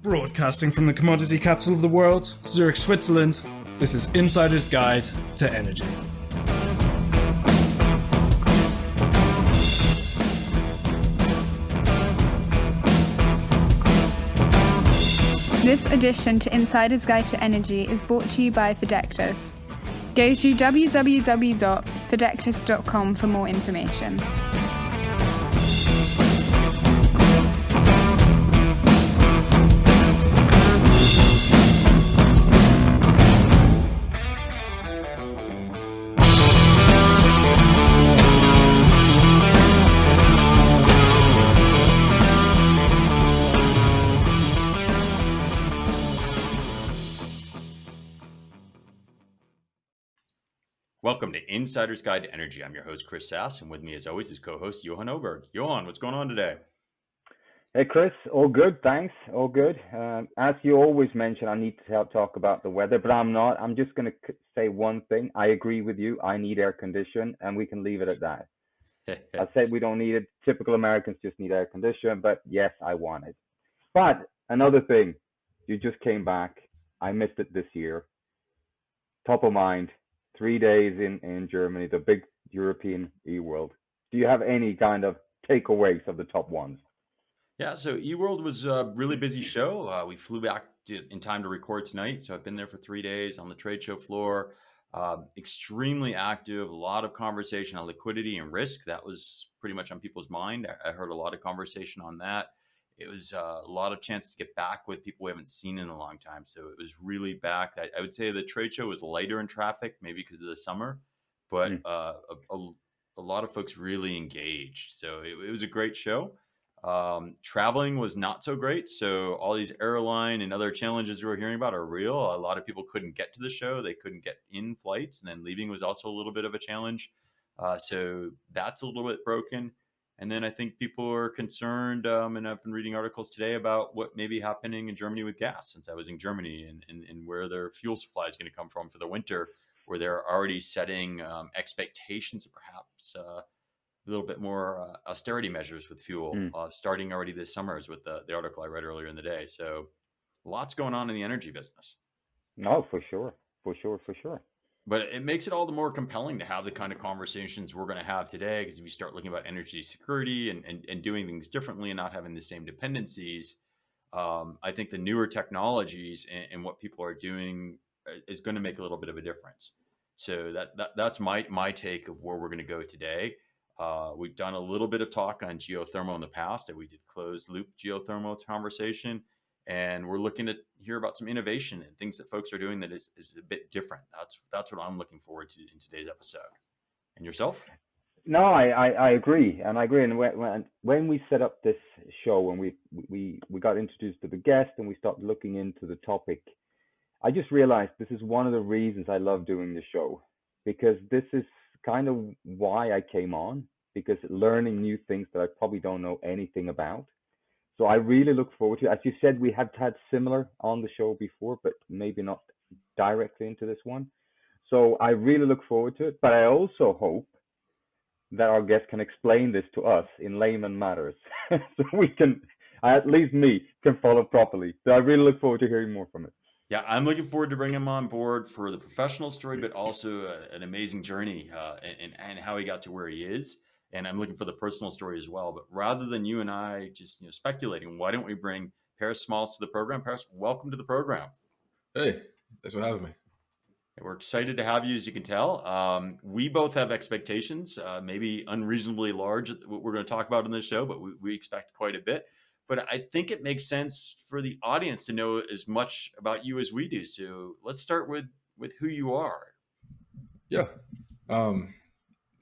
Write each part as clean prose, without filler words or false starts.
Broadcasting from the commodity capital of the world, Zurich, Switzerland, this is Insider's Guide to Energy. This edition to Insider's Guide to Energy is brought to you by Fidectis. Go to www.fidectis.com for more information. Welcome to Insider's Guide to Energy. I'm your host, Chris Sass, and with me, as always, is co-host Johan Oberg. Johan, what's going on today? Hey, Chris. All good, thanks. All good. As you always mention, I need to talk about the weather, but I'm not. I'm just going to say one thing. I agree with you. I need air condition, and we can leave it at that. I said we don't need it. Typical Americans just need air condition, but yes, I want it. But another thing, you just came back. I missed it this year. Top of mind. 3 days in Germany, the big European e-world. Do you have any kind of takeaways of the top ones? Yeah, so eWorld was a really busy show. We flew back in time to record tonight. So I've been there for 3 days on the trade show floor. Extremely active, a lot of conversation on liquidity and risk. That was pretty much on people's mind. I heard a lot of conversation on that. It was a lot of chance to get back with people we haven't seen in a long time. So it was really back. I would say the trade show was lighter in traffic, maybe because of the summer, but a lot of folks really engaged. So it was a great show. Traveling was not so great. So all these airline and other challenges we were hearing about are real. A lot of people couldn't get to the show. They couldn't get in flights, and then leaving was also a little bit of a challenge. So that's a little bit broken. And then I think people are concerned, and I've been reading articles today about what may be happening in Germany with gas, since I was in Germany, and where their fuel supply is going to come from for the winter, where they're already setting expectations of perhaps a little bit more austerity measures with fuel starting already this summer, is with the article I read earlier in the day. So lots going on in the energy business. No, for sure. But it makes it all the more compelling to have the kind of conversations we're going to have today, because if you start looking about energy security and doing things differently and not having the same dependencies, I think the newer technologies and what people are doing is going to make a little bit of a difference. So that's my take of where we're going to go today. We've done a little bit of talk on geothermal in the past, and we did closed loop geothermal conversation. And we're looking to hear about some innovation and things that folks are doing that is a bit different. That's what I'm looking forward to in today's episode. And yourself? No, I agree, and I agree. And when we set up this show, when we got introduced to the guest and we started looking into the topic, I just realized this is one of the reasons I love doing the show, because this is kind of why I came on, because learning new things that I probably don't know anything about. So I really look forward to it. As you said, we have had similar on the show before, but maybe not directly into this one. So I really look forward to it. But I also hope that our guest can explain this to us in layman matters, so we can, at least me, can follow properly. So I really look forward to hearing more from it. Yeah, I'm looking forward to bringing him on board for the professional story, but also an amazing journey and how he got to where he is. And I'm looking for the personal story as well. But rather than you and I just speculating, why don't we bring Paris Smalls to the program? Paris, welcome to the program. Hey, thanks for having me. We're excited to have you, as you can tell. We both have expectations, maybe unreasonably large, what we're going to talk about in this show, but we expect quite a bit. But I think it makes sense for the audience to know as much about you as we do. So let's start with who you are. Yeah.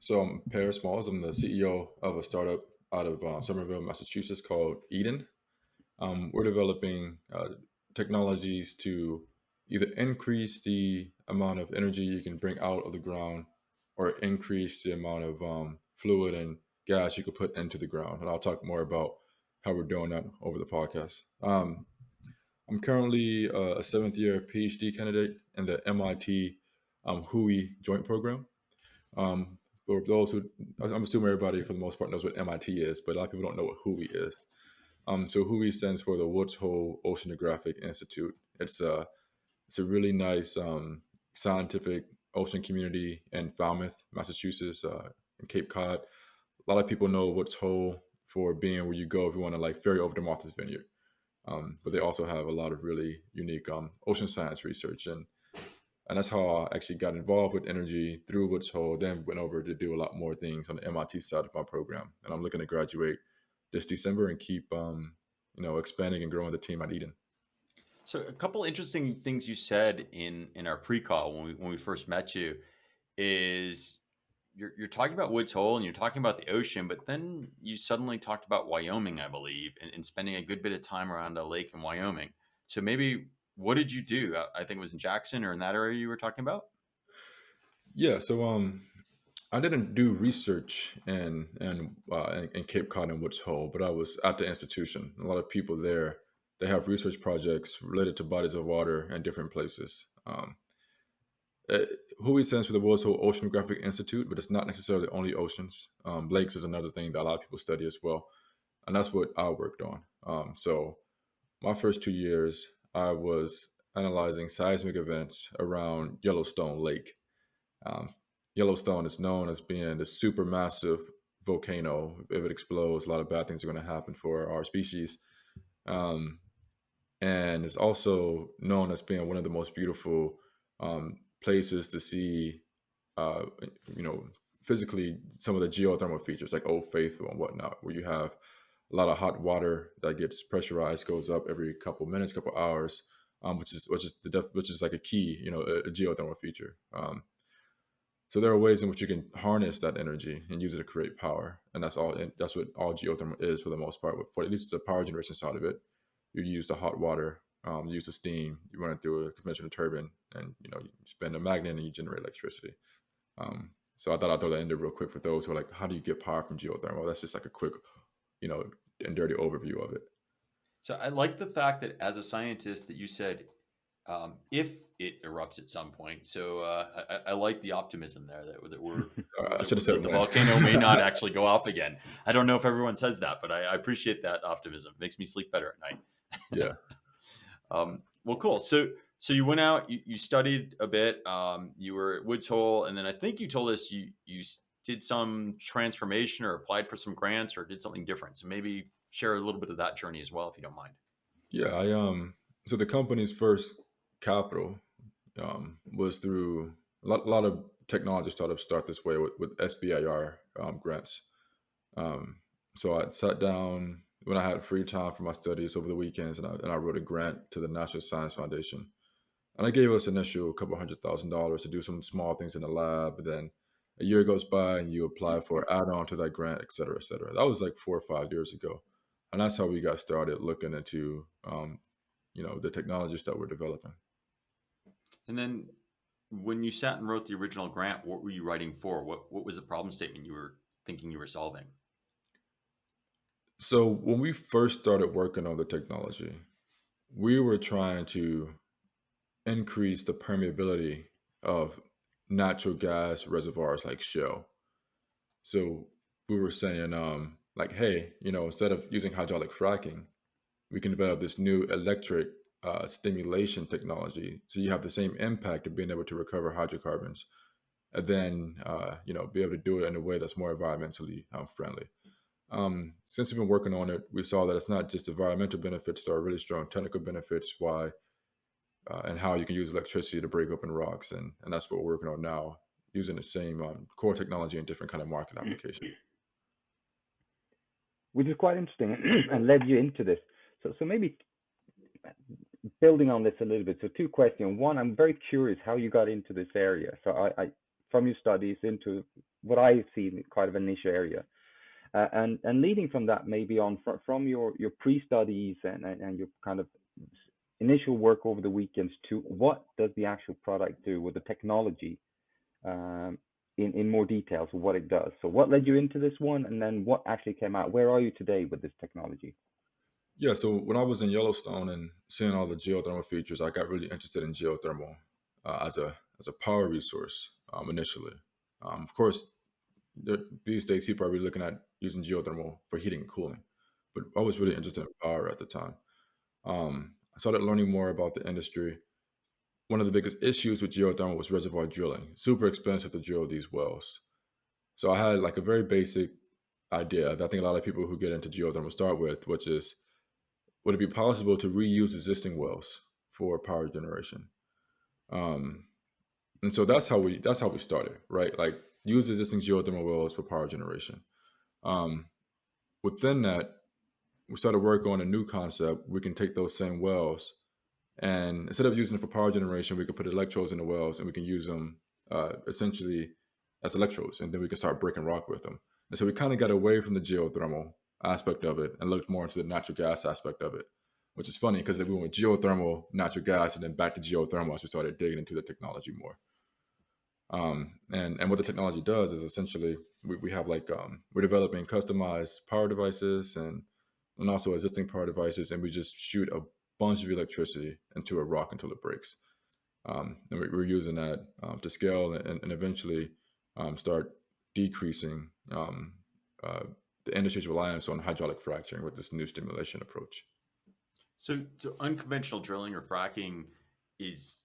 So I'm Paris Smalls. I'm the CEO of a startup out of Somerville, Massachusetts called Eden. We're developing technologies to either increase the amount of energy you can bring out of the ground or increase the amount of fluid and gas you could put into the ground. And I'll talk more about how we're doing that over the podcast. I'm currently a 7th year PhD candidate in the MIT WHOI joint program. For those who, I'm assuming everybody for the most part knows what MIT is, but a lot of people don't know what WHOI is. So WHOI stands for the Woods Hole Oceanographic Institute. It's a really nice scientific ocean community in Falmouth, Massachusetts, in Cape Cod. A lot of people know Woods Hole for being where you go if you want to like ferry over to Martha's Vineyard. But they also have a lot of really unique ocean science research, and that's how I actually got involved with energy through Woods Hole. Then went over to do a lot more things on the MIT side of my program, and I'm looking to graduate this December and keep expanding and growing the team at Eden. So a couple interesting things you said in our pre-call when we first met you is you're talking about Woods Hole and you're talking about the ocean, but then you suddenly talked about Wyoming, I believe, and spending a good bit of time around a lake in Wyoming. So maybe what did you do? I think it was in Jackson or in that area you were talking about. Yeah, so I didn't do research in Cape Cod and Woods Hole, but I was at the institution. A lot of people there, they have research projects related to bodies of water in different places. WHOI stands for the Woods Hole Oceanographic Institute, but it's not necessarily only oceans. Lakes is another thing that a lot of people study as well, and that's what I worked on. So my first 2 years, I was analyzing seismic events around Yellowstone Lake. Um, Yellowstone is known as being the supermassive volcano. If it explodes, a lot of bad things are going to happen for our species. Um, and it's also known as being one of the most beautiful places to see, uh, physically some of the geothermal features like Old Faithful and whatnot, where you have a lot of hot water that gets pressurized, goes up every couple minutes, couple hours, which is like a key, a geothermal feature. So there are ways in which you can harness that energy and use it to create power, and that's all. And that's what all geothermal is for the most part. For at least the power generation side of it, you use the hot water, you use the steam, you run it through a conventional turbine, and you spin a magnet and you generate electricity. So I thought I'd throw that in there real quick for those who are like, how do you get power from geothermal? That's just like a quick, and dirty overview of it. So I like the fact that as a scientist that you said if it erupts at some point. So I like the optimism there that we're I should have said that the volcano may not actually go off again. I don't know if everyone says that, but I appreciate that optimism. It makes me sleep better at night. Yeah. Well, cool. So you went out, you studied a bit. You were at Woods Hole, and then I think you told us you did some transformation or applied for some grants or did something different. So maybe share a little bit of that journey as well, if you don't mind. Yeah, so the company's first capital was through a lot of technology startups start this way with SBIR grants. So I sat down when I had free time for my studies over the weekends, and I wrote a grant to the National Science Foundation, and I gave us initial couple $100,000 to do some small things in the lab. And then a year goes by, and you apply for add-on to that grant, et cetera, et cetera. That was like 4 or 5 years ago, and that's how we got started looking into the technologies that we're developing. And then when you sat and wrote the original grant, what were you writing for? What was the problem statement you were thinking you were solving? So when we first started working on the technology, we were trying to increase the permeability of natural gas reservoirs like shale. So we were saying, like, hey, instead of using hydraulic fracking, we can develop this new electric stimulation technology. So you have the same impact of being able to recover hydrocarbons, and then be able to do it in a way that's more environmentally friendly. Since we've been working on it, we saw that it's not just environmental benefits; there are really strong technical benefits. Why and how you can use electricity to break open rocks, and that's what we're working on now, using the same core technology in different kind of market applications. Which is quite interesting and led you into this. So maybe building on this a little bit. So 2 questions. One, I'm very curious how you got into this area. So I from your studies into what I see quite of a niche area. And leading from that, maybe on from your pre-studies and your kind of initial work over the weekends to what does the actual product do with the technology in more details of what it does. So what led you into this one, and then what actually came out? Where are you today with this technology? Yeah, so when I was in Yellowstone and seeing all the geothermal features, I got really interested in geothermal as a power resource initially. Of course, these days people are really looking at using geothermal for heating and cooling. but I was really interested in power at the time. I started learning more about the industry. One of the biggest issues with geothermal was reservoir drilling. Super expensive to drill these wells. So I had like a very basic idea that I think a lot of people who get into geothermal start with, which is, would it be possible to reuse existing wells for power generation? Um, and so that's how we started, right? Like use existing geothermal wells for power generation. Um, Within that, we started working on a new concept. We can take those same wells, and instead of using it for power generation, we could put electrodes in the wells, and we can use them essentially as electrodes, and then we can start breaking rock with them. And so we kind of got away from the geothermal aspect of it and looked more into the natural gas aspect of it, which is funny because we went with geothermal, natural gas, and then back to geothermal as we started digging into the technology more. And what the technology does is essentially we have like we're developing customized power devices and also existing power devices, and we just shoot a bunch of electricity into a rock until it breaks. And we're using that to scale and eventually start decreasing uh, the industry's reliance on hydraulic fracturing with this new stimulation approach. So unconventional drilling or fracking is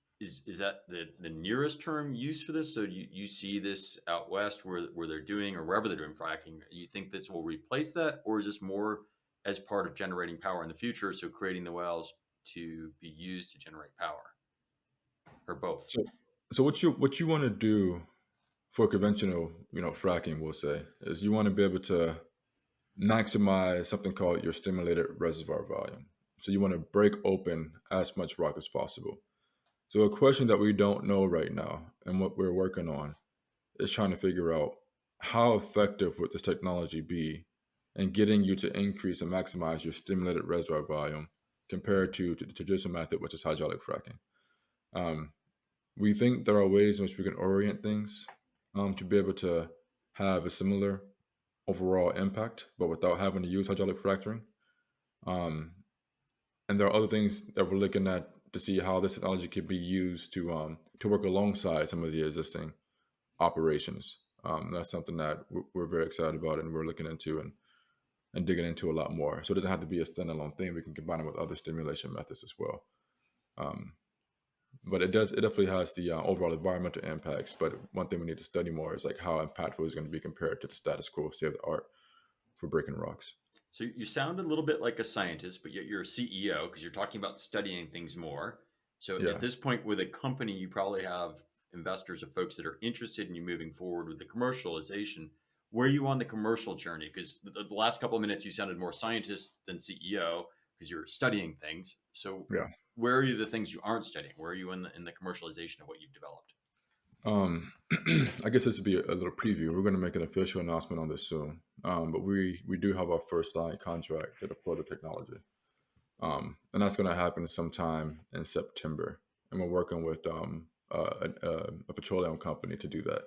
that the nearest term use for this? So do you see this out west where they're doing or wherever they're doing fracking? You think this will replace that, or is this more as part of generating power in the future? So creating the wells to be used to generate power, or both? So, so what you want to do for conventional, fracking, we'll say, is you want to be able to maximize something called your stimulated reservoir volume. So you want to break open as much rock as possible. So a question that we don't know right now and what we're working on is trying to figure out how effective would this technology be in getting you to increase and maximize your stimulated reservoir volume compared to the traditional method, which is hydraulic fracking. Um, we think there are ways in which we can orient things to be able to have a similar overall impact, but without having to use hydraulic fracturing. Um, and there are other things that we're looking at to see how this technology can be used to work alongside some of the existing operations. That's something that we're very excited about and we're looking into and digging into a lot more. So it doesn't have to be a standalone thing. We can combine it with other stimulation methods as well. Um, but it definitely has the overall environmental impacts. But one thing we need to study more is like how impactful is going to be compared to the status quo state of the art for breaking rocks. So you sound a little bit like a scientist, but yet you're a CEO because you're talking about studying things more. So Yeah. at this point with a company, you probably have investors or folks that are interested in you moving forward with the commercialization. Where are you on the commercial journey? Because the last couple of minutes you sounded more scientist than CEO because you're studying things. So Yeah. where are you the things you aren't studying? Where are you in the commercialization of what you've developed? I guess this would be a little preview. We're going to make an official announcement on this soon. But we do have our first signed contract to deploy the technology. And that's going to happen sometime in September. And we're working with a petroleum company to do that.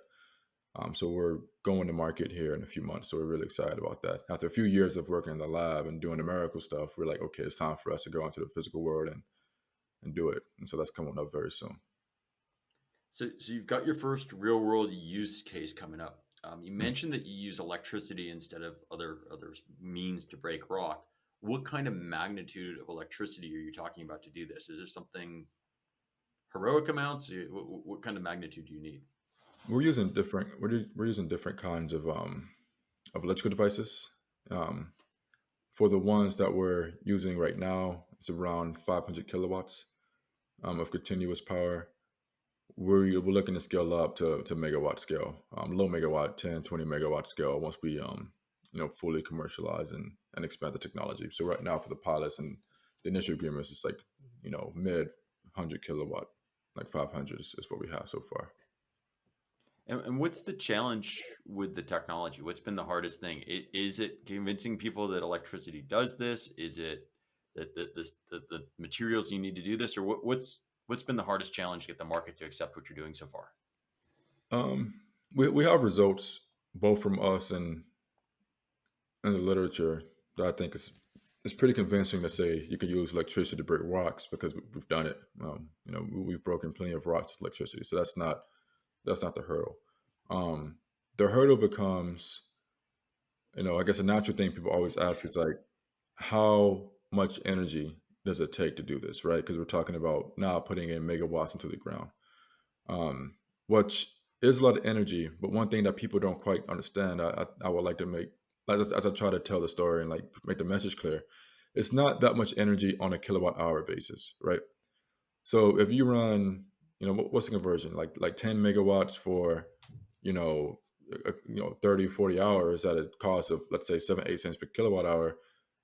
So we're going to market here in a few months. So we're really excited about that. After a few years of working in the lab and doing numerical stuff, we're like, okay, it's time for us to go into the physical world and do it. And so that's coming up very soon. So you've got your first real world use case coming up. You mentioned that you use electricity instead of other means to break rock. What kind of magnitude of electricity are you talking about to do this? Is this something heroic amounts? What kind of magnitude do you need? We're using different kinds of electrical devices. For the ones that we're using right now, it's around 500 kilowatts of continuous power. We're looking to scale up to megawatt scale, low megawatt, 10, 20 megawatt scale once we fully commercialize and expand the technology. So right now for the pilots and the initial agreements, it's like mid 100 kilowatt, like 500 is what we have so far. And what's the challenge with the technology? What's been the hardest thing? Is it convincing people that electricity does this? Is it that the materials you need to do this, or what's been the hardest challenge to get the market to accept what you're doing so far? We have results both from us and the literature that I think is pretty convincing to say you could use electricity to break rocks because we've done it. We've broken plenty of rocks with electricity, so that's not the hurdle. The hurdle becomes, I guess a natural thing people always ask is like, how much energy does it take to do this, right? Because we're talking about now putting in megawatts into the ground, um, which is a lot of energy. But one thing that people don't quite understand, I would like to make, like, as I try to tell the story and like make the message clear, it's not that much energy on a kilowatt hour basis, right? So if you run, what's the conversion? Like 10 megawatts for, you know, 30, 40 hours at a cost of, let's say, 7, 8 cents per kilowatt hour.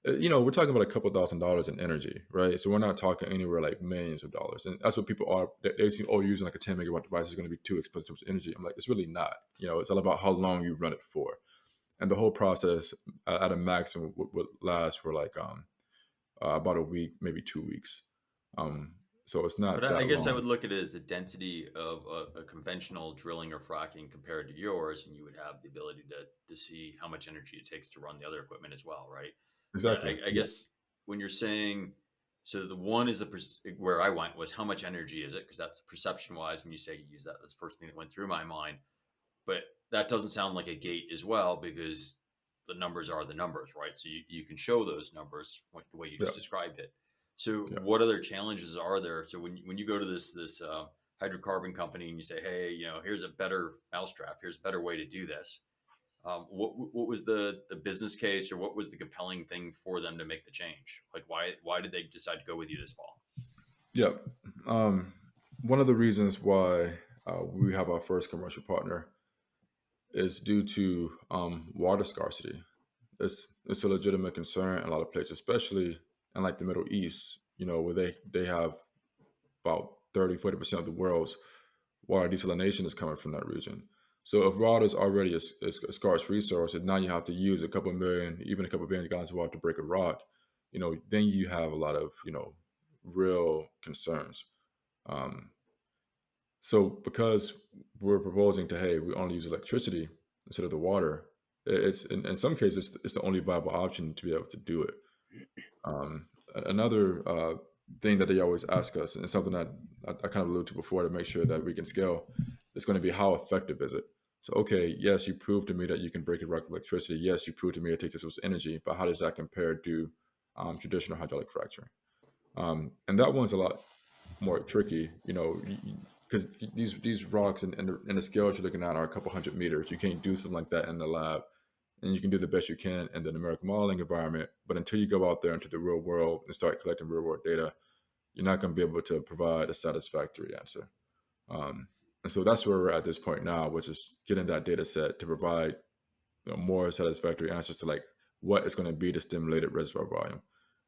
We're talking about a couple $1,000s in energy, right? So we're not talking anywhere like millions of dollars. And that's what people are. They seem, oh, using like a 10 megawatt device is going to be too expensive for energy. I'm like, it's really not. It's all about how long you run it for. And the whole process at a maximum would last for like about a week, maybe 2 weeks. Um, so it's But not I that guess I long. would look at it as the density of a conventional drilling or fracking compared to yours, and you would have the ability to see how much energy it takes to run the other equipment as well, right? But Exactly. I Yeah. guess when you're saying, so the one is where I went was how much energy is it? Because that's perception wise. When you say you use that, that's the first thing that went through my mind. But that doesn't sound like a gate as well, because the numbers are the numbers, right? So you can show those numbers the way you Yeah. just described it. So Yeah. what other challenges are there? So when you go to this hydrocarbon company and you say, hey, here's a better mousetrap, here's a better way to do this. What was the business case, or what was the compelling thing for them to make the change? Like why did they decide to go with you this fall? Yeah. Um, One of the reasons why we have our first commercial partner is due to water scarcity. It's a legitimate concern in a lot of places, especially in like the Middle East, where they have about 30, 40% of the world's water desalination is coming from that region. So if water is already a scarce resource, and now you have to use a couple million, even a couple billion gallons of water to break a rock, then you have a lot of, real concerns. Um, so because we're proposing to, hey, we only use electricity instead of the water, it's in some cases it's the only viable option to be able to do it. Another thing that they always ask us, and something that I kind of alluded to before, to make sure that we can scale, is going to be how effective is it. So okay, yes, you proved to me that you can break a rock with electricity. Yes, you proved to me it takes this much energy, but how does that compare to traditional hydraulic fracturing? And that one's a lot more tricky, because these rocks and the scales you're looking at are a couple 100 meters. You can't do something like that in the lab, and you can do the best you can in the numerical modeling environment. But until you go out there into the real world and start collecting real world data, you're not going to be able to provide a satisfactory answer. Um, and so that's where we're at this point now, which is getting that data set to provide more satisfactory answers to like what is going to be the stimulated reservoir volume.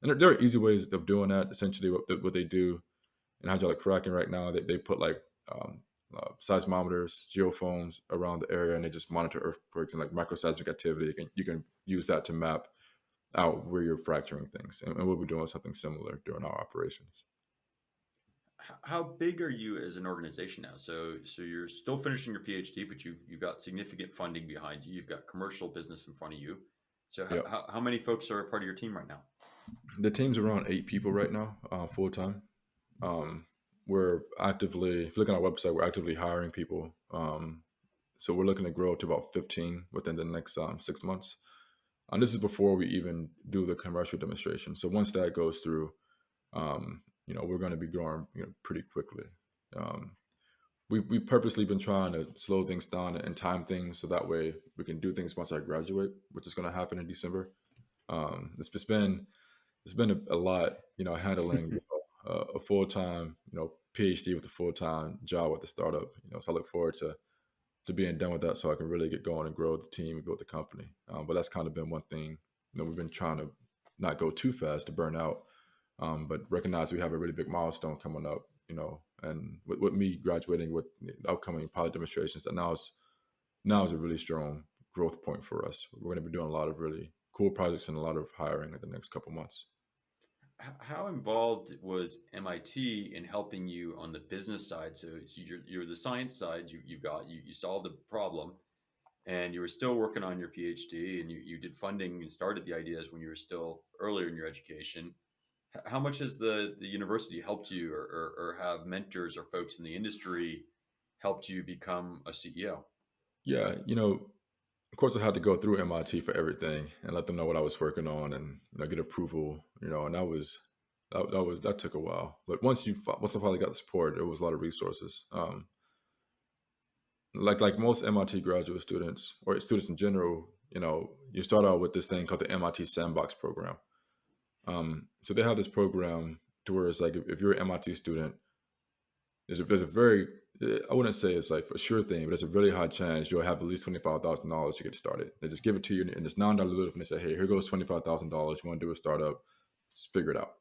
And there are easy ways of doing that. Essentially, what they do in hydraulic fracking right now, they put like seismometers, geophones around the area, and they just monitor earthquakes and like microseismic activity. You can use that to map out where you're fracturing things, and we'll be doing something similar during our operations. How big are you as an organization now? So you're still finishing your PhD, but you've got significant funding behind you. You've got commercial business in front of you. So Yeah, how many folks are a part of your team right now? the team's around 8 people right now, full time. Um, we're actively, if you look on our website, we're actively hiring people. So we're looking to grow to about 15 within the next 6 months. And this is before we even do the commercial demonstration. So once that goes through, we're going to be growing, pretty quickly. Um, we purposely been trying to slow things down and time things so that way we can do things once I graduate, which is going to happen in December. It's been a lot, handling a full time, PhD with a full time job with the startup. So I look forward to being done with that, so I can really get going and grow the team and build the company. But that's kind of been one thing. We've been trying to not go too fast to burn out, but recognize we have a really big milestone coming up. And with me graduating with the upcoming pilot demonstrations, that now is a really strong growth point for us. We're going to be doing a lot of really cool projects and a lot of hiring in the next couple months. How involved was MIT in helping you on the business side? So you're the science side. You solved the problem, and you were still working on your PhD, and you did funding and started the ideas when you were still earlier in your education. How much has the university helped you, or have mentors or folks in the industry helped you become a CEO? Yeah, of course, I had to go through MIT for everything and let them know what I was working on and get approval. And that took a while. But once I finally got the support, it was a lot of resources. Like most MIT graduate students or students in general, you start out with this thing called the MIT Sandbox program. So they have this program to where it's like if you're an MIT student, there's a very, I wouldn't say it's like a sure thing, but it's a really high chance you'll have at least $25,000 to get started. They just give it to you and it's non-dilutive, and they say, hey, here goes $25,000. You want to do a startup? Just figure it out.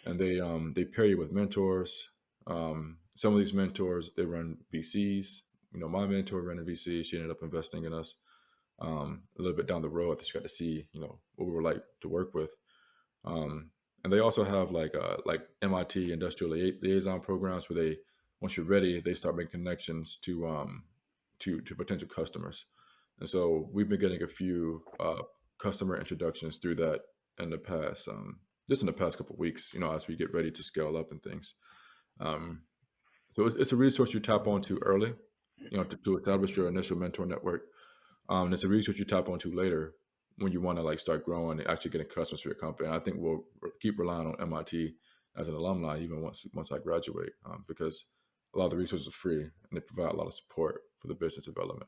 And they pair you with mentors. Some of these mentors, they run VCs. My mentor ran a VC. She ended up investing in us a little bit down the road. I think she got to see, what we were like to work with. And they also have like MIT industrial liaison programs where once you're ready, they start making connections to potential customers. And so we've been getting a few customer introductions through that in the past, just in the past couple of weeks, as we get ready to scale up and things. So it's a resource you tap onto early, to establish your initial mentor network. And it's a resource you tap onto later when you want to start growing and actually getting customers for your company. And I think we'll keep relying on MIT as an alumni even once I graduate, because a lot of the resources are free and they provide a lot of support for the business development.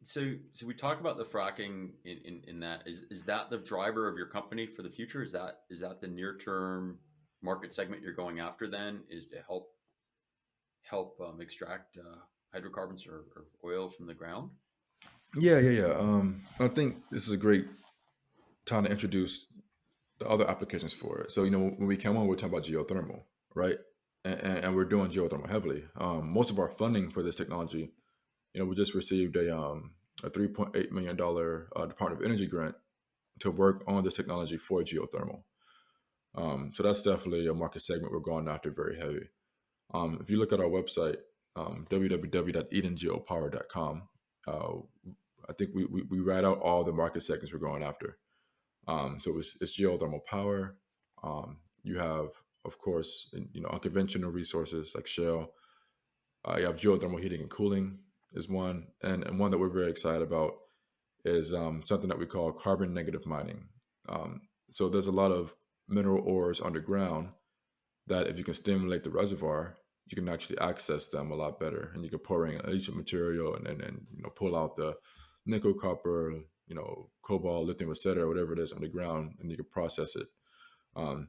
So we talk about the fracking in that. Is that the driver of your company for the future? Is that the near term market segment you're going after? Then is to help extract hydrocarbons or oil from the ground? Yeah. I think this is a great time to introduce the other applications for it. So, when we came on, we were talking about geothermal, right? And we're doing geothermal heavily. Most of our funding for this technology, we just received a $3.8 million Department of Energy grant to work on this technology for geothermal. So that's definitely a market segment we're going after very heavy. If you look at our website, www.edengeopower.com, I think we write out all the market segments we're going after. So it's geothermal power. You have, of course, unconventional resources like shale. You have geothermal heating and cooling is one, and one that we're very excited about is something that we call carbon negative mining. So there's a lot of mineral ores underground that if you can stimulate the reservoir, you can actually access them a lot better, and you can pour in leaching material and pull out the nickel, copper, cobalt, lithium, etc., whatever it is underground, and you can process it. The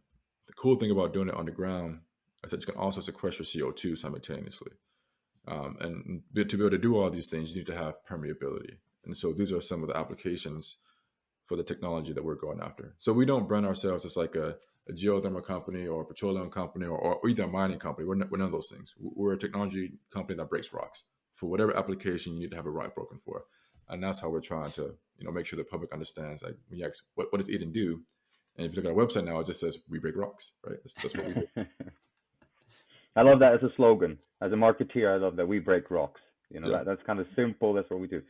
cool thing about doing it underground is that you can also sequester CO2 simultaneously. And to be able to do all these things, you need to have permeability. And so these are some of the applications for the technology that we're going after. So we don't brand ourselves as like a geothermal company or a petroleum company or even a mining company. We're none of those things. We're a technology company that breaks rocks. For whatever application you need to have a rock broken for. And that's how we're trying to make sure the public understands, like, when you ask, what does Eden do? And if you look at our website now, it just says, we break rocks, right? That's what we do. I love that as a slogan. As a marketeer, I love that, we break rocks. Yeah. That's kind of simple. That's what we do.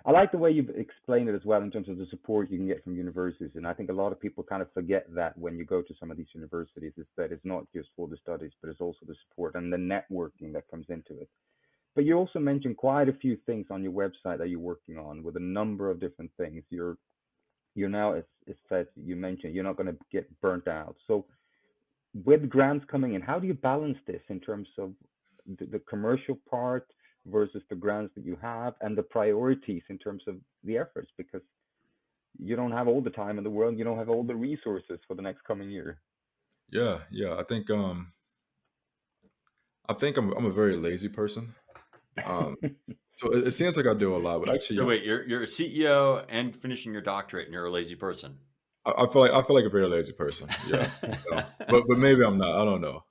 I like the way you've explained it as well in terms of the support you can get from universities. And I think a lot of people kind of forget that when you go to some of these universities, is that it's not just for the studies, but it's also the support and the networking that comes into it. But you also mentioned quite a few things on your website that you're working on with a number of different things. You're now, as said, you mentioned, you're not going to get burnt out. So with grants coming in, how do you balance this in terms of the commercial part versus the grants that you have and the priorities in terms of the efforts? Because you don't have all the time in the world, you don't have all the resources for the next coming year. Yeah. I think I'm a very lazy person. So it seems like I do a lot, but actually, So wait, you're a CEO and finishing your doctorate, and you're a lazy person. I feel like a very lazy person. Yeah, but maybe I'm not. I don't know.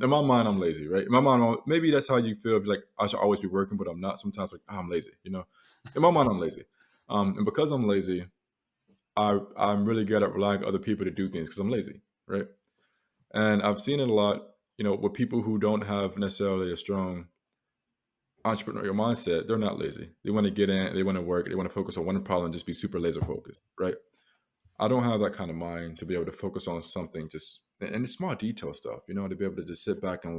In my mind, I'm lazy, right? In my mind, maybe that's how you feel. Like I should always be working, but I'm not. Sometimes, like, I'm lazy. In my mind, I'm lazy. And because I'm lazy, I'm really good at relying on other people to do things because I'm lazy, right? And I've seen it a lot. With people who don't have necessarily a strong entrepreneurial mindset, they're not lazy. They want to get in, they want to work, they want to focus on one problem and just be super laser focused, right? I don't have that kind of mind to be able to focus on something and it's small detail stuff, to be able to just sit back and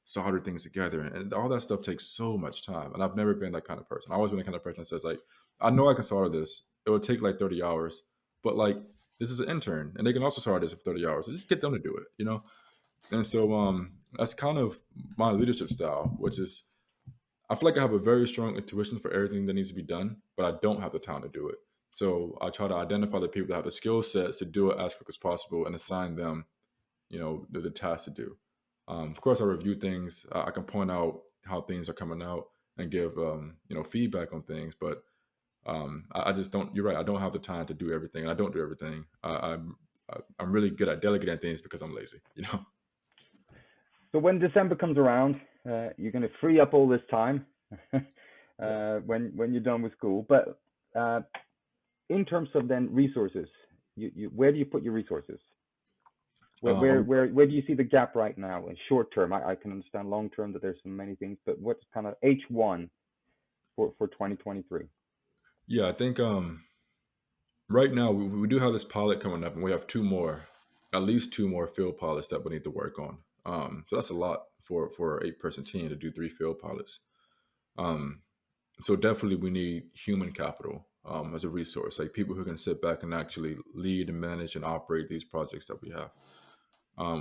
solder things together, and all that stuff takes so much time. And I've never been that kind of person. I've always been the kind of person that says like, I know I can solder this. It would take like 30 hours, but like this is an intern, and they can also solder this for 30 hours. So just get them to do it, you know. And so that's kind of my leadership style, which is I feel like I have a very strong intuition for everything that needs to be done, but I don't have the time to do it. So I try to identify the people that have the skill sets to do it as quick as possible and assign them, the task to do. Of course, I review things. I can point out how things are coming out and give, feedback on things. But I just don't. You're right. I don't have the time to do everything. I don't do everything. I'm really good at delegating things because I'm lazy. So when December comes around, you're going to free up all this time when you're done with school. But in terms of then resources, where do you put your resources? Where do you see the gap right now in short term? I can understand long term that there's so many things, but what's kind of H1 for 2023? Yeah, I think right now we do have this pilot coming up, and we have at least two more field pilots that we need to work on. So that's a lot for an 8-person team to do 3 field pilots. So definitely we need human capital as a resource, like people who can sit back and actually lead and manage and operate these projects that we have.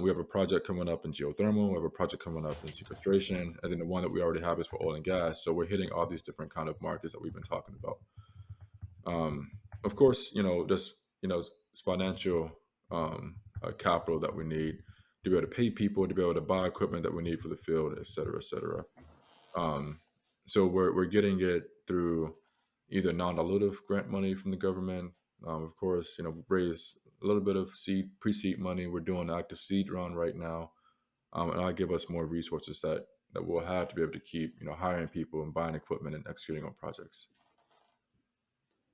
We have a project coming up in geothermal. We have a project coming up in sequestration, and then the one that we already have is for oil and gas. So we're hitting all these different kind of markets that we've been talking about. Of course, there's financial capital that we need to be able to pay people, to be able to buy equipment that we need for the field, et cetera, et cetera. So we're getting it through either non-dilutive grant money from the government. Of course, raise a little bit of pre-seed money. We're doing an active seed run right now, and that'll give us more resources that we'll have to be able to keep hiring people and buying equipment and executing on projects.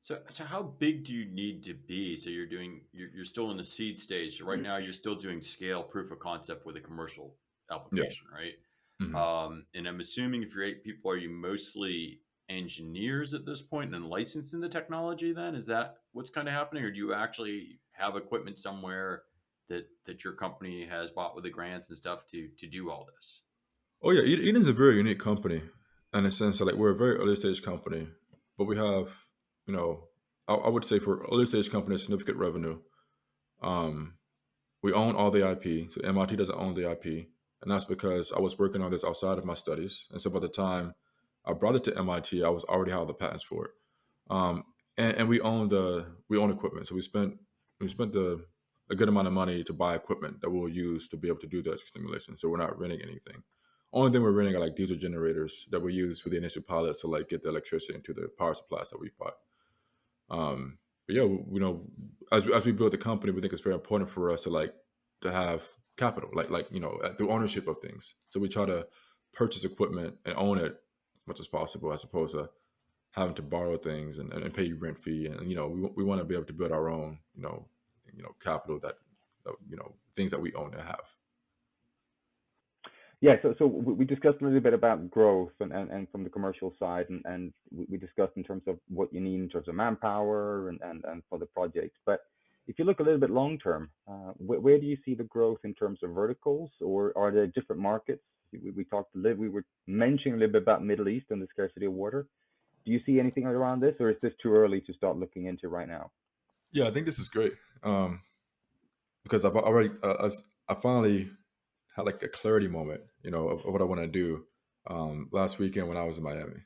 So how big do you need to be? So you're still in the seed stage. So right now you're still doing scale proof of concept with a commercial application, right? Mm-hmm. And I'm assuming if you're 8 people, are you mostly engineers at this point and licensing the technology then? Is that what's kind of happening? Or do you actually have equipment somewhere that your company has bought with the grants and stuff to do all this? Oh yeah, Eden's a very unique company in the sense that like we're a very early stage company, but we have, I would say for early stage companies, significant revenue. Um, we own all the IP, so MIT doesn't own the IP, and that's because I was working on this outside of my studies, and so by the time I brought it to MIT, I was already had the patents for it, um, and we own equipment, so we spent a good amount of money to buy equipment that we'll use to be able to do the electrical stimulation. So we're not renting anything. Only thing we're renting are like diesel generators that we use for the initial pilots to like get the electricity into the power supplies that we bought. But yeah, as we build the company, we think it's very important for us to have capital, the ownership of things. So we try to purchase equipment and own it as much as possible, as opposed to having to borrow things and pay rent fee. And we want to be able to build our own, capital that things that we own and have. Yeah, so we discussed a little bit about growth and from the commercial side, and we discussed in terms of what you need in terms of manpower and for the project. But if you look a little bit long term, where do you see the growth in terms of verticals, or are there different markets? We were mentioning a little bit about Middle East and the scarcity of water. Do you see anything around this, or is this too early to start looking into right now? Yeah, I think this is great because I've already I finally had like a clarity moment, of what I want to do last weekend when I was in Miami.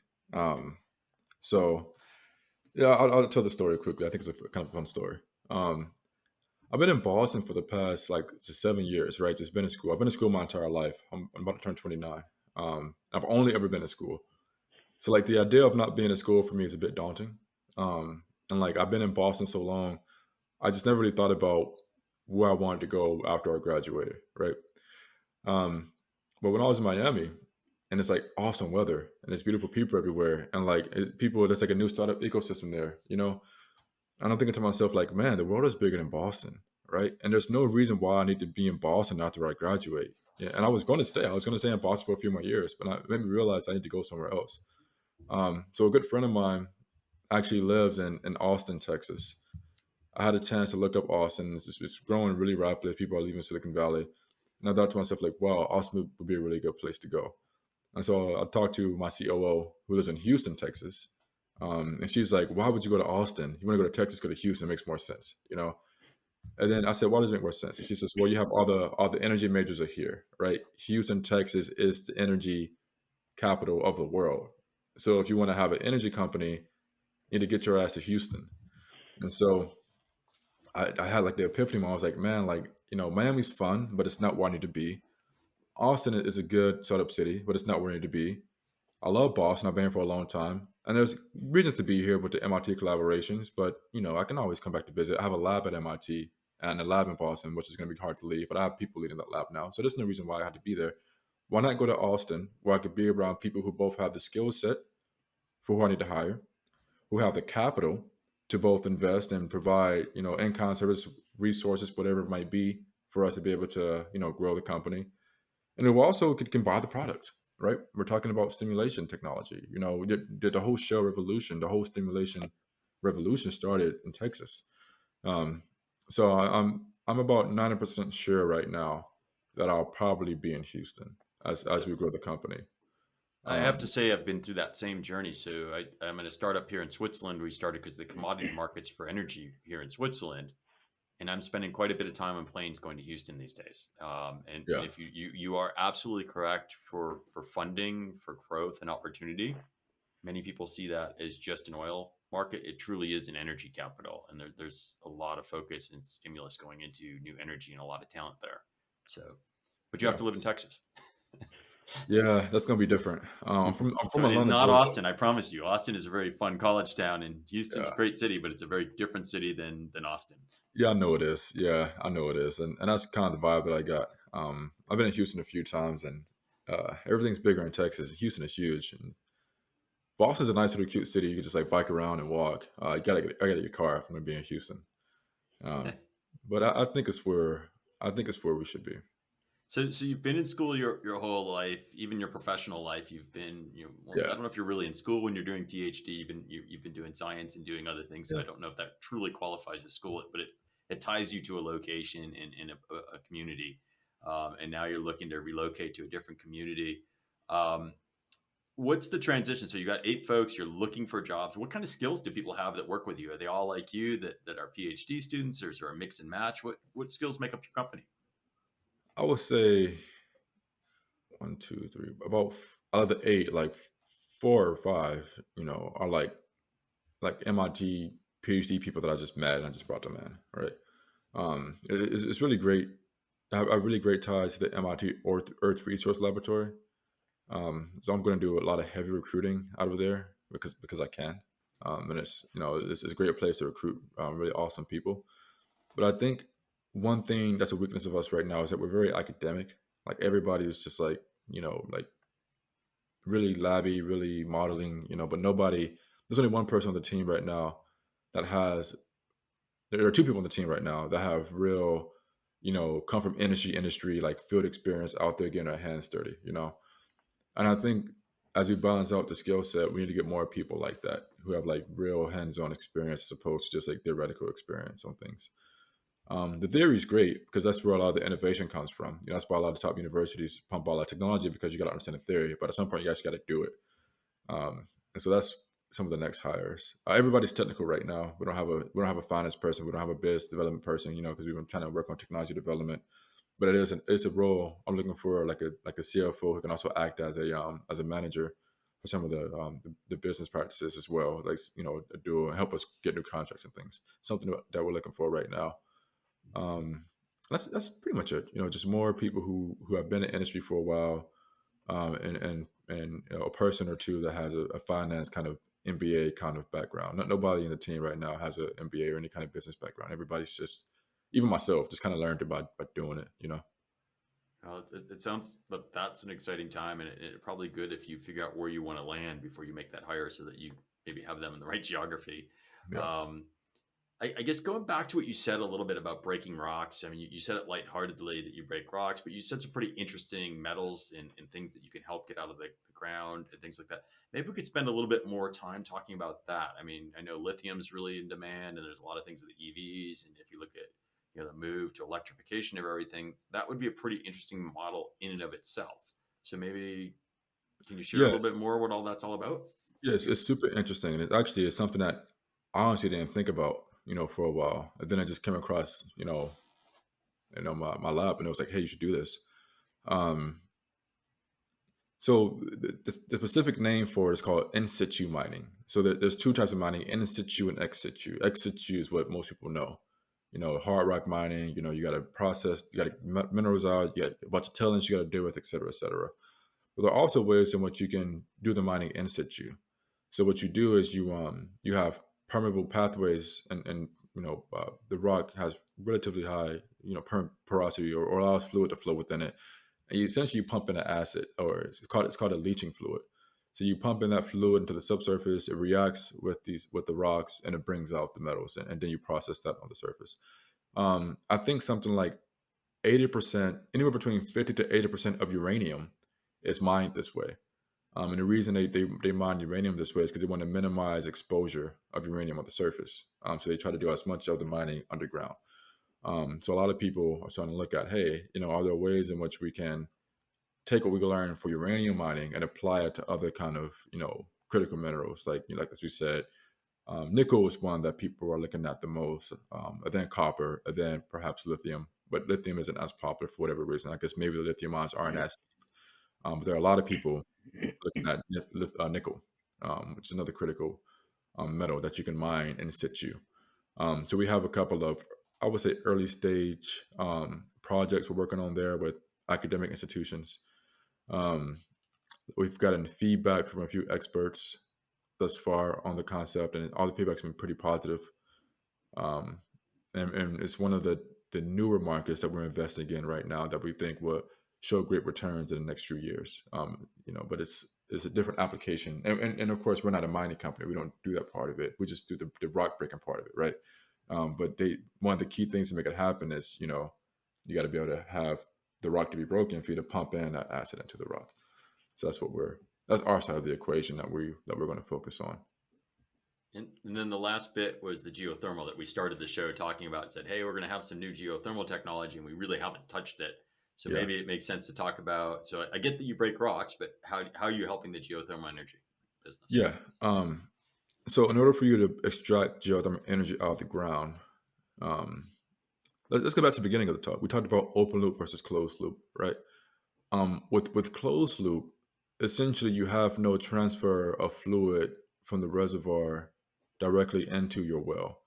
So yeah, I'll tell the story quickly. I think it's a kind of fun story. I've been in Boston for the past like just 7 years, right? Just been in school. I've been in school my entire life. I'm about to turn 29. I've only ever been in school. So like the idea of not being in school for me is a bit daunting. And like I've been in Boston so long, I just never really thought about where I wanted to go after I graduated, right? But when I was in Miami, and it's like awesome weather and it's beautiful people everywhere, and like there's like a new startup ecosystem there, and I'm thinking to myself like, man, the world is bigger than Boston, right? And there's no reason why I need to be in Boston after I graduate. Yeah, and I was going to stay in Boston for a few more years, but it made me realize I need to go somewhere else. So a good friend of mine actually lives in Austin, Texas. I had a chance to look up Austin. It's growing really rapidly. People are leaving Silicon Valley. And I thought to myself, like, wow, Austin would be a really good place to go. And so I talked to my COO who lives in Houston, Texas. And she's like, why would you go to Austin? You want to go to Texas, go to Houston, it makes more sense, you know? And then I said, why does it make more sense? And she says, well, you have all the energy majors are here, right? Houston, Texas is the energy capital of the world. So if you want to have an energy company, you need to get your ass to Houston. And so I had like the epiphany moment. I was like, man, like, you know, Miami's fun, but it's not where I need to be. Austin is a good startup city, but it's not where I need to be. I love Boston. I've been here for a long time. And there's reasons to be here with the MIT collaborations, but, you know, I can always come back to visit. I have a lab at MIT and a lab in Boston, which is going to be hard to leave, but I have people leading that lab now. So there's no reason why I had to be there. Why not go to Austin where I could be around people who both have the skill set for who I need to hire, who have the capital to both invest and provide, you know, in-kind service resources, whatever it might be, for us to be able to, you know, grow the company. And it also can buy the product, right? We're talking about stimulation technology. You know, the whole shell revolution, the whole stimulation revolution started in Texas. Um, so I'm about 90% sure right now that I'll probably be in Houston as So we grow the company. I have to Um, say I've been through that same journey. So I'm in a startup here in Switzerland. We started because the commodity markets for energy here in Switzerland, and I'm spending quite a bit of time on planes going to Houston these days. And yeah, if you are absolutely correct for funding, for growth and opportunity. Many people see that as just an oil market. It truly is an energy capital, and there's a lot of focus and stimulus going into new energy and a lot of talent there. So, but you have yeah, to live in Texas. yeah. That's gonna be different. I'm So from it is Atlanta, not Georgia. Austin. I promise you. Austin is a very fun college town, and Houston's a Yeah, great city, but it's a very different city than Austin. yeah. I know it is. Yeah, I know it is, and that's kind of the vibe that I got. I've been in Houston a few times, and everything's bigger in Texas. Houston is huge, and Boston's a nice little cute city. You can just like bike around and walk. I gotta get a car if I'm gonna be in Houston. Um, but I think it's where we should be. So you've been in school your whole life, even your professional life. You've been well, I Yeah, don't know if you're really in school when you're doing PhD. You've been doing science and doing other things. So yeah, I don't know if that truly qualifies as school, but it ties you to a location in a community, and now you're looking to relocate to a different community. Um, what's the transition? So you got 8 folks. You're looking for jobs. What kind of skills do people have that work with you? Are they all like you that are PhD students, or is there a mix and match? What skills make up your company? I would say one, two, three, about out of the eight, like 4 or 5, you know, are like MIT PhD people that I just met and I just brought them in, right? It's really great. I have really great ties to the MIT Earth Resource Laboratory. So I'm going to do a lot of heavy recruiting out of there because I can. And it's, you know, it's a great place to recruit really awesome people. But I think one thing that's a weakness of us right now is that we're very academic. Like everybody is just like, you know, like really labby, really modeling, you know, but nobody, there's only one person on the team right now that has, there are 2 people on the team right now that have real, you know, come from industry, like field experience out there getting their hands dirty, you know. And I think as we balance out the skill set, we need to get more people like that who have like real hands-on experience as opposed to just like theoretical experience on things. The theory is great because that's where a lot of the innovation comes from. You know, that's why a lot of top universities pump all that technology because you got to understand the theory, but at some point you guys got to do it. And so that's some of the next hires. Everybody's technical right now. We don't have a finance person. We don't have a biz development person. You know, because we've been trying to work on technology development. But it's a role I'm looking for, like a CFO who can also act as a manager for some of the business practices as well, like, you know, do help us get new contracts and things. Something that we're looking for right now. Um, that's pretty much it. You know, just more people who have been in the industry for a while, and you know, a person or two that has a finance kind of MBA kind of background. Nobody in the team right now has an MBA or any kind of business background. Everybody's just, even myself, just kind of learned about by doing it. You know. Well, it sounds that that's an exciting time, and probably good if you figure out where you want to land before you make that hire, so that you maybe have them in the right geography. Yeah. Um, I guess going back to what you said a little bit about breaking rocks. I mean, you said it lightheartedly that you break rocks, but you said some pretty interesting metals and things that you can help get out of the ground and things like that. Maybe we could spend a little bit more time talking about that. I mean, I know lithium's really in demand, and there's a lot of things with EVs. And if you look at the move to electrification of everything, that would be a pretty interesting model in and of itself. So maybe can you share a Yeah, little bit more what all that's all about? yes, it's super interesting, and it actually is something that I honestly didn't think about, for a while. And then I just came across, my lab, and it was like, hey, you should do this. Um, so the specific name for it is called in situ mining. So there's two types of mining: in situ and ex situ. Ex situ is what most people know. Hard rock mining. You got to process, you got to minerals out, you got a bunch of tailings you got to deal with, et cetera, et cetera. But there are also ways in which you can do the mining in situ. So what you do is you have permeable pathways, and the rock has relatively high porosity, or allows fluid to flow within it. And you pump in an acid, or it's called a leaching fluid. So you pump in that fluid into the subsurface. It reacts with the rocks, and it brings out the metals, and then you process that on the surface. I think something like 80%, anywhere between 50 to 80% of uranium is mined this way. And the reason they mine uranium this way is because they want to minimize exposure of uranium on the surface. So they try to do as much of the mining underground. So a lot of people are starting to look at, hey, are there ways in which we can take what we learn for uranium mining and apply it to other kind of, critical minerals, like as we said, nickel is one that people are looking at the most, and then copper, and then perhaps lithium. But lithium isn't as popular for whatever reason. I guess maybe the lithium ions aren't as. But there are a lot of people looking at nickel, which is another critical metal that you can mine in situ. So we have a couple of, I would say, early stage projects we're working on there with academic institutions. We've gotten feedback from a few experts thus far on the concept, and all the feedback's been pretty positive. Um, and it's one of the newer markets that we're investing in right now that we think will show great returns in the next few years. But it's a different application, and of course we're not a mining company. We don't do that part of it. We just do the rock breaking part of it, right? But one of the key things to make it happen is you got to be able to have the rock to be broken for you to pump in that acid into the rock. So that's our side of the equation that we're going to focus on. And then the last bit was the geothermal that we started the show talking about. Said, hey, we're going to have some new geothermal technology, and we really haven't touched it. So Yeah. maybe it makes sense to talk about. So I get that you break rocks, but how are you helping the geothermal energy business? Yeah. So in order for you to extract geothermal energy out of the ground, let's go back to the beginning of the talk. We talked about open loop versus closed loop, right? With closed loop, essentially you have no transfer of fluid from the reservoir directly into your well.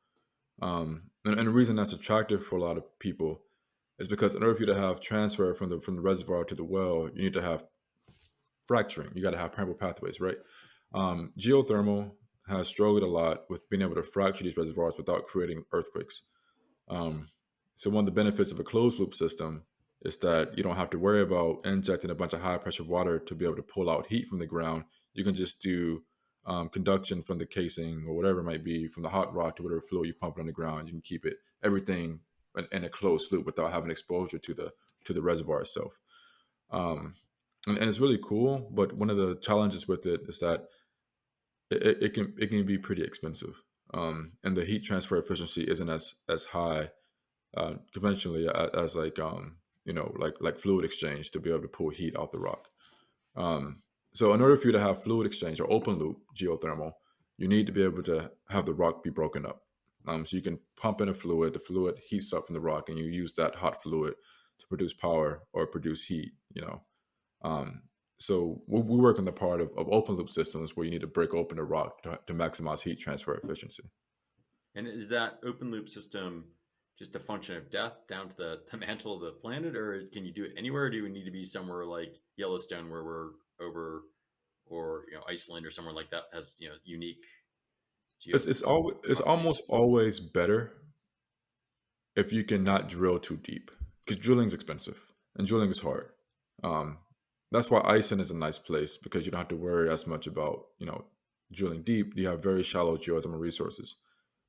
And the reason that's attractive for a lot of people is because in order for you to have transfer from the reservoir to the well, you need to have fracturing. You got to have permeable pathways, right? Geothermal has struggled a lot with being able to fracture these reservoirs without creating earthquakes. So one of the benefits of a closed loop system is that you don't have to worry about injecting a bunch of high pressure water to be able to pull out heat from the ground. You can just do conduction from the casing or whatever it might be, from the hot rock to whatever fluid you pump on the ground. You can keep everything in a closed loop without having exposure to the reservoir itself. And it's really cool, but one of the challenges with it is that it can be pretty expensive, and the heat transfer efficiency isn't as high conventionally as like fluid exchange to be able to pull heat out the rock. So in order for you to have fluid exchange or open loop geothermal, you need to be able to have the rock be broken up. So you can pump in the fluid heats up from the rock, and you use that hot fluid to produce power or produce heat. So we work on the part of open loop systems where you need to break open the rock to maximize heat transfer efficiency. And is that open loop system just a function of depth down to the mantle of the planet, or can you do it anywhere? Or do we need to be somewhere like Yellowstone where we're over, or Iceland or somewhere like that has unique It's almost always better if you can not drill too deep, because drilling's expensive and drilling is hard. That's why Iceland is a nice place, because you don't have to worry as much about drilling deep. You have very shallow geothermal resources.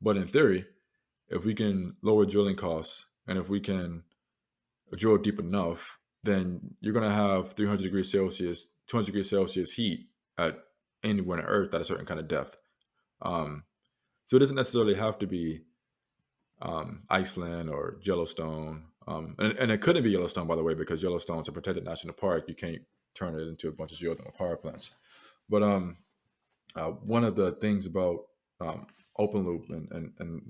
But in theory, if we can lower drilling costs and if we can drill deep enough, then you're going to have 300 degrees Celsius, 200 degrees Celsius heat at anywhere on Earth at a certain kind of depth. So it doesn't necessarily have to be Iceland or Yellowstone. And it couldn't be Yellowstone, by the way, because Yellowstone is a protected national park. You can't turn it into a bunch of geothermal power plants. But one of the things about open loop and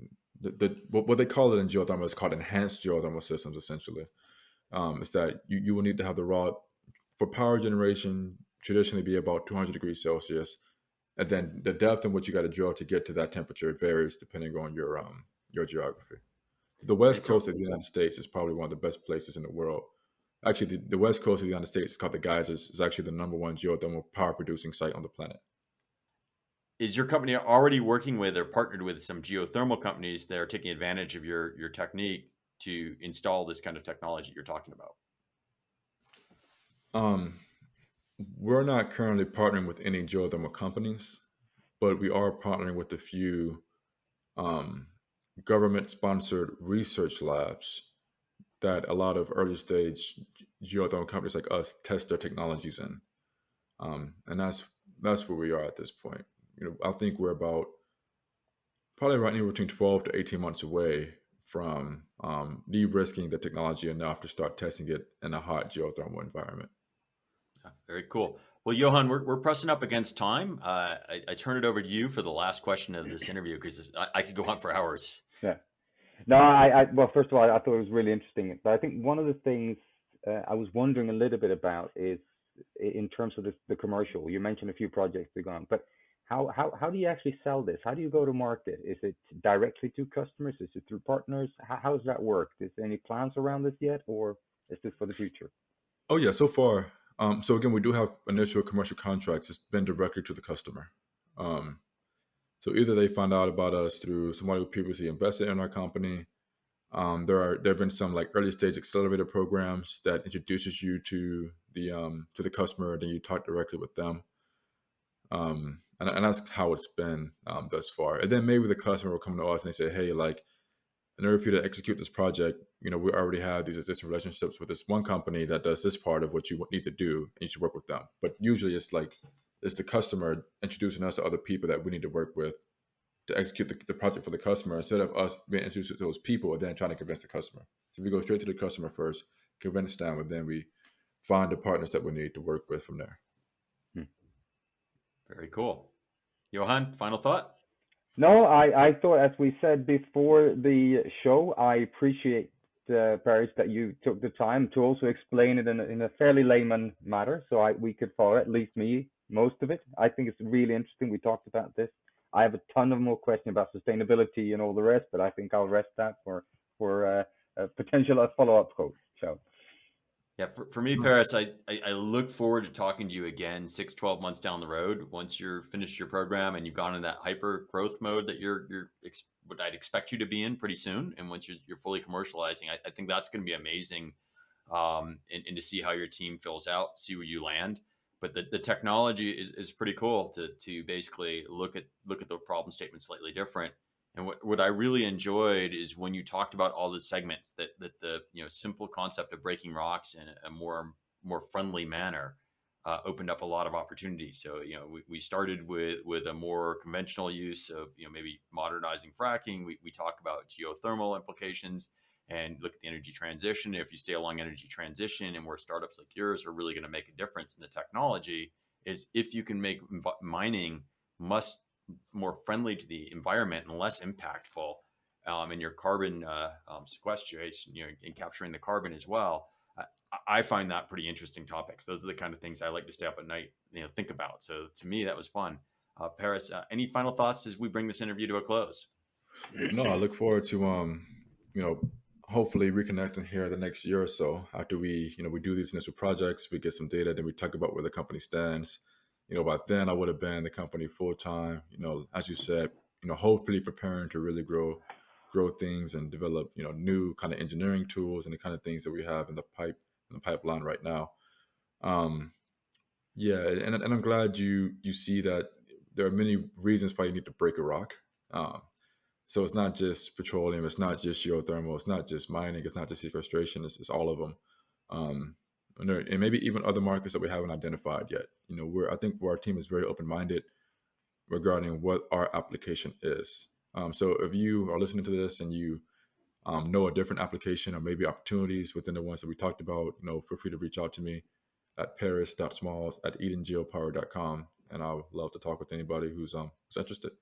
what they call it in geothermal is called enhanced geothermal systems, essentially. Is that you will need to have the raw, for power generation, traditionally be about 200 degrees Celsius. And then the depth in which you got to drill to get to that temperature varies depending on your geography. The west Right. So coast of the United States is probably one of the best places in the world. Actually, the west coast of the United States is called the Geysers. Is actually the number one geothermal power producing site on the planet. is your company already working with or partnered with some geothermal companies that are taking advantage of your technique to install this kind of technology you're talking about? Um, we're not currently partnering with any geothermal companies, but we are partnering with a few um, government-sponsored research labs that a lot of early-stage geothermal companies like us test their technologies in, and that's where we are at this point. I think we're about probably right near between 12 to 18 months away from de-risking the technology enough to start testing it in a hot geothermal environment. Very cool. Well, Johan, we're pressing up against time. I turn it over to you for the last question of this interview because I could go on for hours. Yeah. No, well, first of all, I thought it was really interesting. But I think one of the things I was wondering a little bit about is in terms of the commercial. You mentioned a few projects they've gone, but how do you actually sell this? How do you go to market? Is it directly to customers? Is it through partners? How does that work? Is there any plans around this yet, or is this for the future? Oh yeah, so far. So again, we do have initial commercial contracts. It's been directly to the customer. Um, so either they find out about us through somebody who previously invested in our company. There have been some like early stage accelerator programs that introduces you to the customer, then you talk directly with them. And that's how it's been thus far. And then maybe the customer will come to us and they say, hey, like, in order for you to execute this project, we already have these existing relationships with this one company that does this part of what you need to do, and you should work with them. But usually it's the customer introducing us to other people that we need to work with to execute the project for the customer, instead of us being introduced to those people and then trying to convince the customer. So we go straight to the customer first, convince them, and then we find the partners that we need to work with from there. Very cool. Johan, final thought? No, I thought, as we said before the show, I appreciate, Paris, that you took the time to also explain it in a fairly layman matter, so we could follow, at least me, most of it. I think it's really interesting. We talked about this. I have a ton of more questions about sustainability and all the rest, but I think I'll rest that for a potential follow-up call. So. Yeah, for me, Paris, I look forward to talking to you again 6-12 months down the road once you're finished your program and you've gone in that hyper growth mode that what I'd expect you to be in pretty soon. And once you're fully commercializing, I think that's going to be amazing, and to see how your team fills out, see where you land. But the technology is pretty cool to basically look at the problem statement slightly different. And what I really enjoyed is when you talked about all the segments that the simple concept of breaking rocks in a more friendly manner opened up a lot of opportunities. So we started with a more conventional use of maybe modernizing fracking. We talk about geothermal implications and look at the energy transition. If you stay along energy transition and where startups like yours are really going to make a difference in the technology, is if you can make mining more friendly to the environment and less impactful in your carbon sequestration, in capturing the carbon as well. I find that pretty interesting topics. Those are the kind of things I like to stay up at night, think about. So to me, that was fun. Paris, any final thoughts as we bring this interview to a close? No, I look forward to hopefully reconnecting here the next year or so after we do these initial projects, we get some data, then we talk about where the company stands. By then I would have been in the company full time, as you said, hopefully preparing to really grow things and develop, new kind of engineering tools and the kind of things that we have in the pipeline right now. Yeah, and I'm glad you see that there are many reasons why you need to break a rock. So it's not just petroleum, it's not just geothermal, it's not just mining, it's not just sequestration, it's all of them. And maybe even other markets that we haven't identified yet. I think our team is very open-minded regarding what our application is. So if you are listening to this and you know a different application or maybe opportunities within the ones that we talked about, feel free to reach out to me at paris.smalls@edengeopower.com. And I would love to talk with anybody who's interested.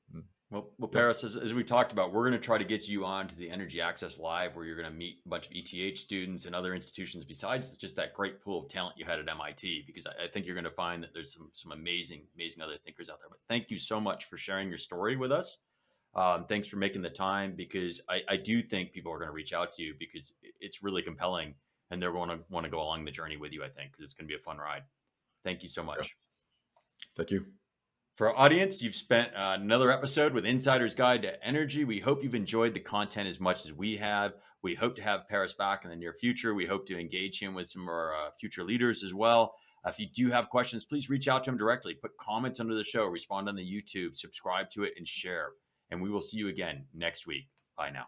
Well, Paris, as we talked about, we're going to try to get you on to the Energy Access Live, where you're going to meet a bunch of ETH students and other institutions besides just that great pool of talent you had at MIT, because I think you're going to find that there's some amazing other thinkers out there. But thank you so much for sharing your story with us. Thanks for making the time, because I do think people are going to reach out to you because it's really compelling, and they're going to want to go along the journey with you, I think, because it's going to be a fun ride. Thank you so much. Yeah. Thank you. For our audience, you've spent another episode with Insider's Guide to Energy. We hope you've enjoyed the content as much as we have. We hope to have Paris back in the near future. We hope to engage him with some of our future leaders as well. If you do have questions, please reach out to him directly. Put comments under the show, respond on the YouTube, subscribe to it, and share. And we will see you again next week. Bye now.